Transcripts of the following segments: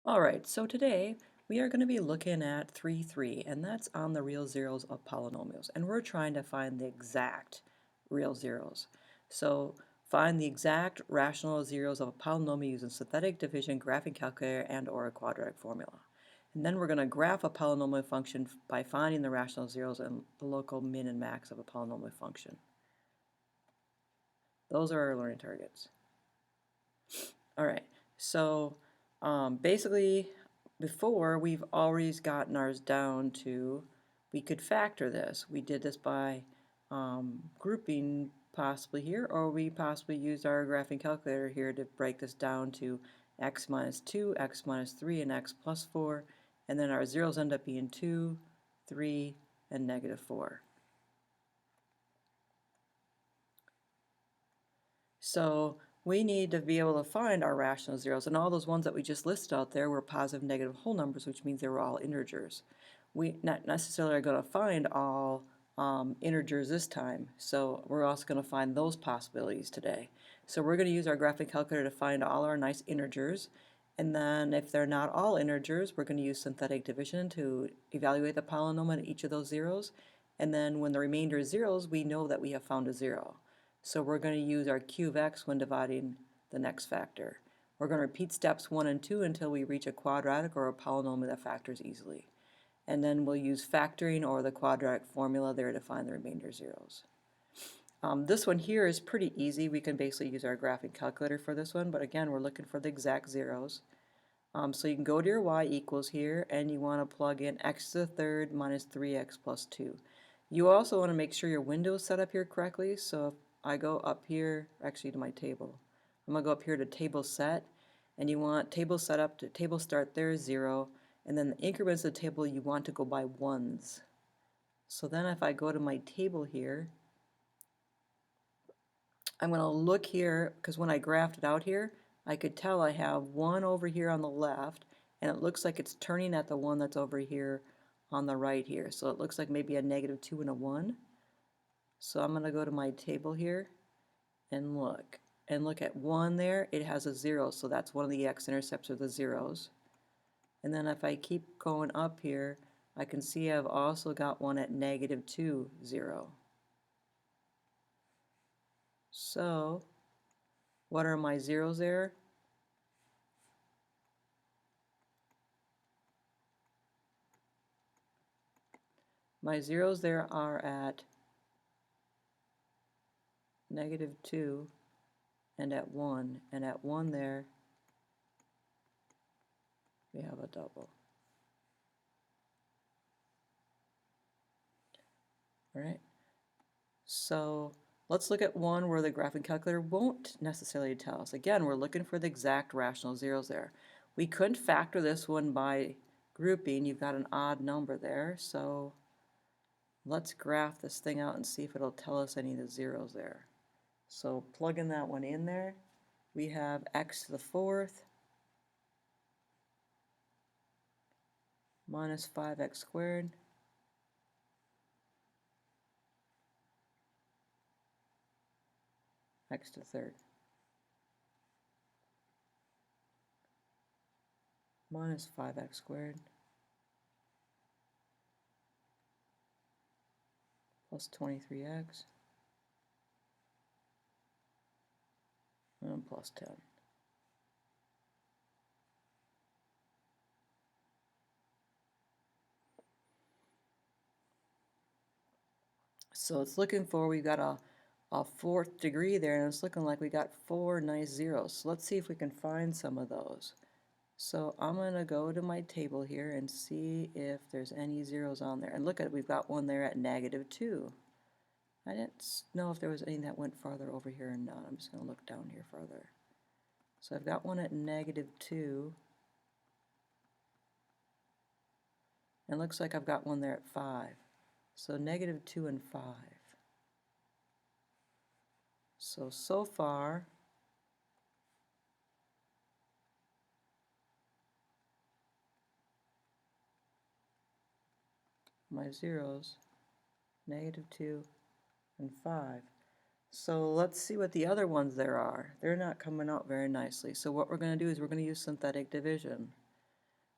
Alright, so today we are going to be looking at 3, and that's on the real zeros of polynomials. And we're trying to find the exact real zeros. So find the exact rational zeros of a polynomial using synthetic division, graphing calculator, and or a quadratic formula. And then we're going to graph a polynomial function by finding the rational zeros and the local min and max of a polynomial function. Those are our learning targets. Alright, so basically before we've always gotten ours down to, we could factor this. We did this by grouping possibly here, or we possibly used our graphing calculator here to break this down to x minus 2, x minus 3, and x plus 4, and then our zeros end up being 2, 3, and negative 4. So we need to be able to find our rational zeros, and all those ones that we just listed out there were positive, negative whole numbers, which means they were all integers. We not necessarily are going to find all integers this time, so we're also going to find those possibilities today. So we're going to use our graphing calculator to find all our nice integers, and then if they're not all integers, we're going to use synthetic division to evaluate the polynomial at each of those zeros, and then when the remainder is zeros, we know that we have found a zero. So we're going to use our q of x when dividing the next factor. We're going to repeat steps 1 and 2 until we reach a quadratic or a polynomial that factors easily. And then we'll use factoring or the quadratic formula there to find the remainder zeros. This one here is pretty easy. We can basically use our graphing calculator for this one, but again, we're looking for the exact zeros. So you can go to your y equals here, and you want to plug in x to the third minus 3x plus 2. You also want to make sure your window is set up here correctly, so if I go up here, actually to my table. I'm going to go up here to table set, and you want table setup to table start there is 0, and then the increments of the table you want to go by ones. So then if I go to my table here, I'm going to look here, because when I graphed it out here, I could tell I have 1 over here on the left, and it looks like it's turning at the one that's over here on the right here. So it looks like maybe a negative 2 and a 1. So I'm going to go to my table here and look at 1 there. It has a 0, so that's one of the x-intercepts of the zeros. And then if I keep going up here, I can see I've also got one at negative 2, 0. So what are my zeros there? My zeros there are at negative 2 and at 1, and at 1 there we have a double. Alright, so let's look at one where the graphing calculator won't necessarily tell us. Again, we're looking for the exact rational zeros there. We couldn't factor this one by grouping. You've got an odd number there, so let's graph this thing out and see if it'll tell us any of the zeros there. So plugging that one in there, we have x to the fourth minus 5x squared x to the third minus 5x squared plus 23x and plus 10. So it's looking for, we've got a fourth degree there, and it's looking like we got 4 nice zeros. So let's see if we can find some of those. So I'm going to go to my table here and see if there's any zeros on there. And look at it, we've got one there at negative 2. I didn't know if there was any that went farther over here or not. I'm just going to look down here further. So I've got one at negative 2. And it looks like I've got one there at 5. So negative 2 and 5. So far, my zeros, negative 2 and 5. So let's see what the other ones there are. They're not coming out very nicely. So what we're going to do is we're going to use synthetic division.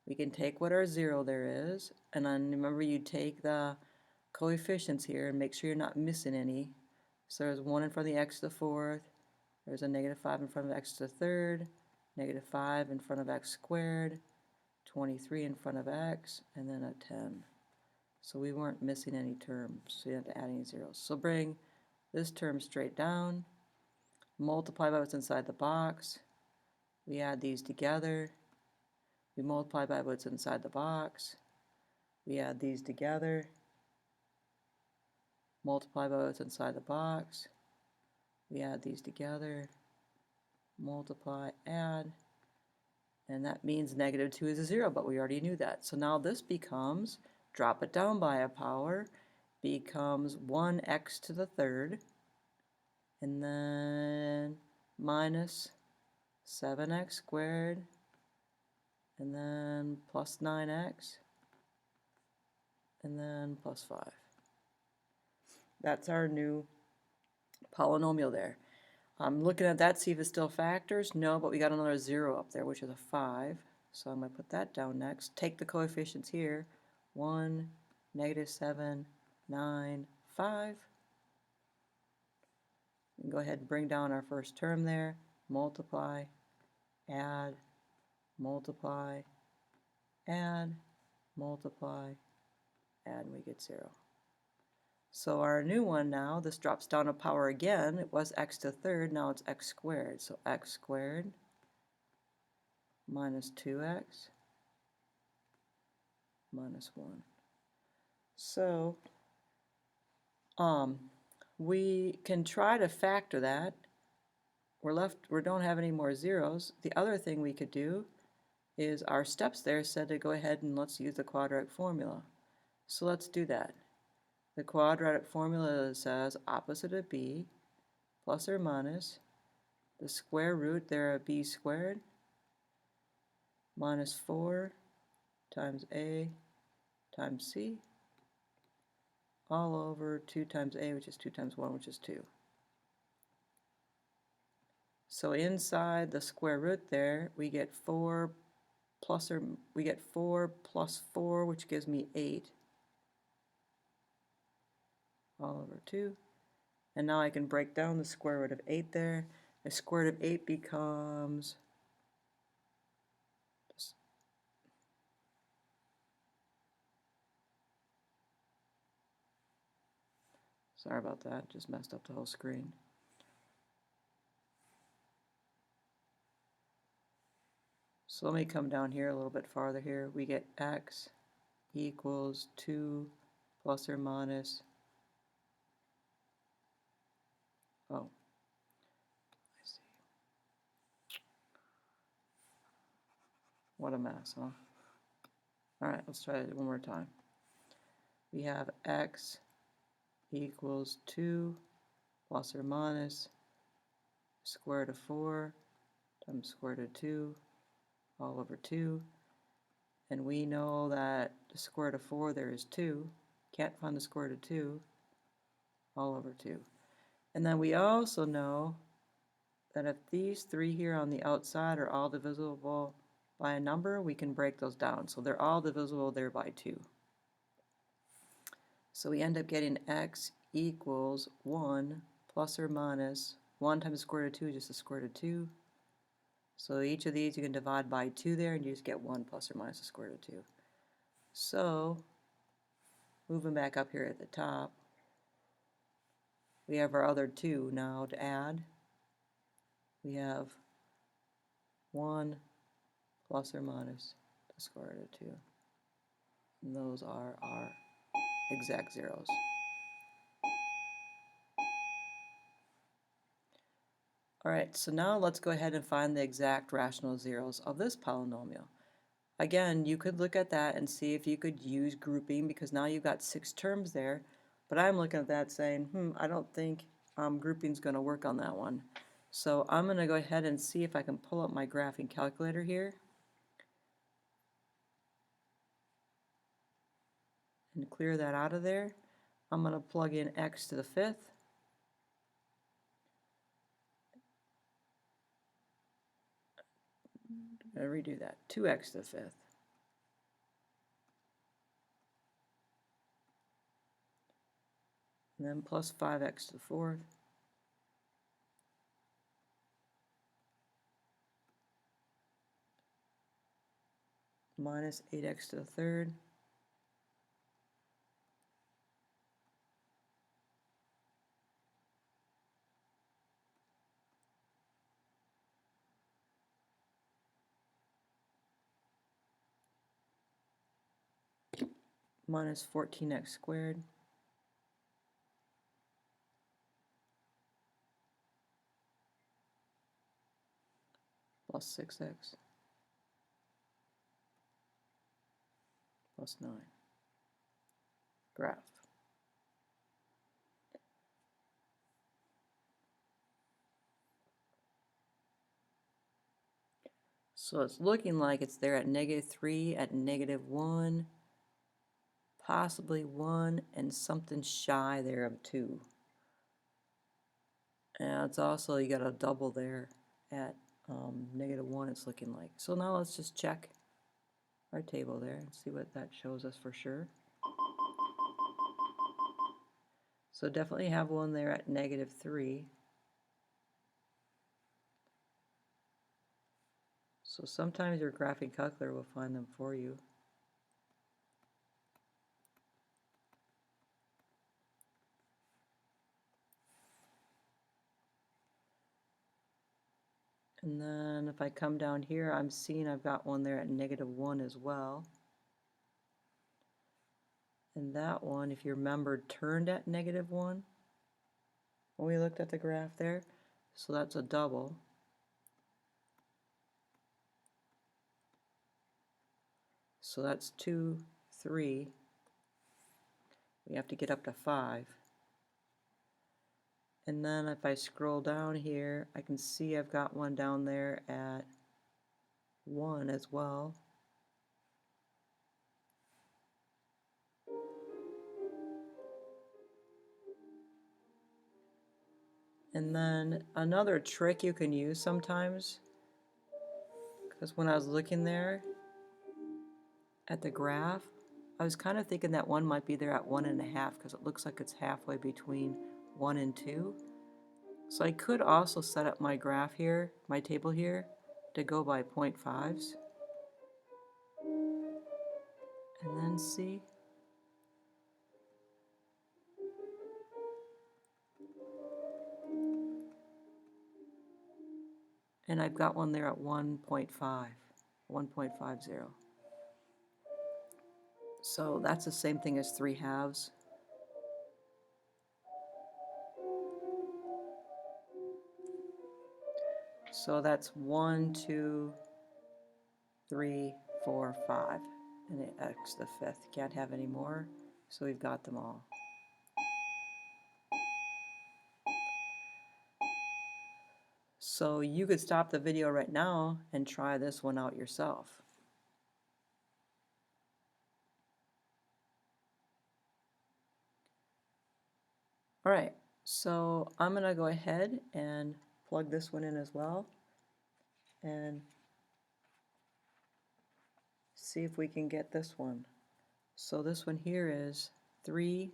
we can take what our 0 there is, and then remember you take the coefficients here and make sure you're not missing any. So there's 1 in front of the x to the 4th, there's a -5 in front of x to the 3rd, -5 in front of x squared, 23 in front of x, and then a 10. So we weren't missing any terms, so you didn't have to add any zeros. So bring this term straight down, multiply by what's inside the box, we add these together, we multiply by what's inside the box, we add these together, multiply by what's inside the box, we add these together, multiply, add, and that means -2 is a 0, but we already knew that. So now this becomes, drop it down by a power, becomes 1x to the 3rd, and then minus 7x squared, and then plus 9x, and then plus 5. That's our new polynomial there. I'm looking at that, see if it still factors. No, but we got another 0 up there, which is a 5. So I'm going to put that down next. Take the coefficients here. 1, -7, 9, 5. We can go ahead and bring down our first term there. Multiply, add, multiply, add, multiply, add, and we get 0. So our new one now, this drops down a power again. It was x to the 3rd, now it's x squared. So x squared minus 2x minus 1. So we can try to factor that. We don't have any more zeros. The other thing we could do is our steps there said to go ahead and let's use the quadratic formula. So let's do that. The quadratic formula says opposite of b plus or minus the square root there of b squared minus 4 times a times c all over 2 times a, which is 2 times 1, which is 2. So inside the square root there, we get 4 plus 4, which gives me 8 all over 2. And now I can break down the square root of 8 there. The square root of 8 becomes sorry about that, just messed up the whole screen. So let me come down here a little bit farther here. We get x equals 2 plus or minus, oh, I see. What a mess, huh? All right, let's try it one more time. We have x equals 2 plus or minus square root of 4 times square root of 2 all over 2. And we know that the square root of 4 there is 2. Can't find the square root of 2 all over 2. And then we also know that if these 3 here on the outside are all divisible by a number, we can break those down. So they're all divisible there by 2. So we end up getting x equals 1 plus or minus 1 times the square root of 2 is just the square root of 2. So each of these you can divide by 2 there and you just get 1 plus or minus the square root of 2. So moving back up here at the top, we have our other 2 now to add. We have 1 plus or minus the square root of 2. And those are our exact zeros. Alright, so now let's go ahead and find the exact rational zeros of this polynomial. Again, you could look at that and see if you could use grouping because now you've got 6 terms there, but I'm looking at that saying, I don't think grouping is going to work on that one. So I'm going to go ahead and see if I can pull up my graphing calculator here and clear that out of there. I'm going to plug in x to the 5th. I'm going to redo that, 2x to the 5th. and then plus 5x to the fourth, minus 8x to the third, minus 14x squared, plus 6x, plus 9. Graph. So it's looking like it's there at -3, at -1, possibly 1, and something shy there of 2. And it's also, you got a double there at -1, it's looking like. So now let's just check our table there and see what that shows us for sure. So definitely have one there at -3. So sometimes your graphing calculator will find them for you. And then if I come down here, I'm seeing I've got one there at -1 as well. And that one, if you remember, turned at -1 when we looked at the graph there. So that's a double. So that's 2, 3. We have to get up to 5. And then if I scroll down here, I can see I've got one down there at 1 as well. And then another trick you can use sometimes, because when I was looking there at the graph, I was kind of thinking that one might be there at 1.5 because it looks like it's halfway between 1 and 2. So I could also set up my graph here, my table here, to go by 0.5s. And then see. And I've got one there at 1.5, 1.50. So that's the same thing as 3/2. So that's 1, 2, 3, 4, 5, and the x the fifth. Can't have any more, so we've got them all. So you could stop the video right now and try this one out yourself. All right, so I'm going to go ahead and plug this one in as well and see if we can get this one. So this one here is 3x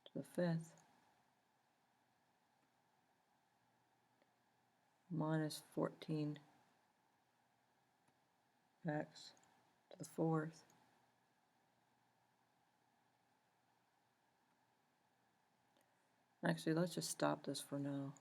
to the fifth minus 14x to the fourth Actually, let's just stop this for now.